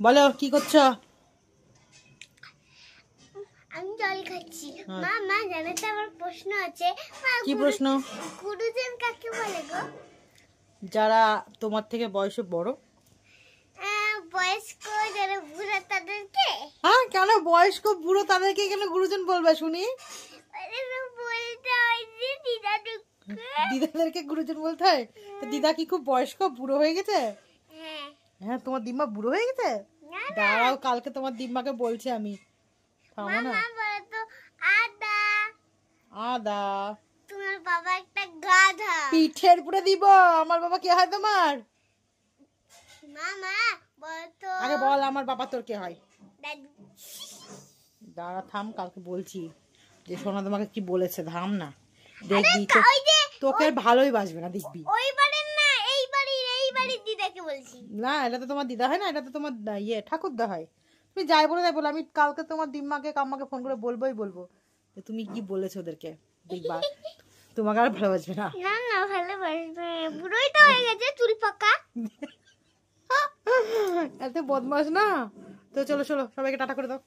বলো কি করছো? আমি জল খাচ্ছি। মা মা জানো তো আমার প্রশ্ন আছে। কি প্রশ্ন? গুরুজন কাকে বলে গো? যারা তোমার থেকে বয়সে বড়। বয়স্ক যারা বুড়া তাদেরকে। হ্যাঁ, কেন বয়স্ক বুড়ো তাদেরকে কেন গুরুজন বলবে শুনি? বলতে হয় যে দিদাদেরকে গুরুজন বলতে হয়? তো দিদা কি খুব বয়স্ক বুড়ো হয়ে গেছে? হ্যাঁ, তোমার দিম্মা বুড়ো হয়ে গেছে? দাঁড়াও, কালকে তোমার দিম্মাকে বলছি আমি। থামো না। আদা আদা তোমার বাবা একটা গাধা। পিঠের পুরে দিব। আমার বাবা কে হয় তোমার? মামা বলতো আগে বল আমার বাবা তোর কে হয়? দাদু। দাঁড়া থাম, কালকে বলছি যে সোনা তোমাকে কি বলেছে। থাম না, দেখবি তো তোকে ভালোই বাসবে না, দেখবি। ওই বাড়ির না, এই বাড়ির দিদাকে বলছি। না, এটা তো তোমার দিদা হয় না, এটা তো তোমার ঠাকুরদা হয়। তুমি যাই বলে তাই বলো, আমি কালকে তোমার দিম্মাকে কাম্মাকে ফোন করে বলবো যে তুমি কি বলেছো ওদেরকে, দেখবা তোমাকে আর ভালোবাসবে না। না না ভালোবাসবে, বুড়োই তো হয়ে গেছে, চুল পাকা। এত বদমাস না। তো চলো চলো, সবাইকে টাটা করে দাও।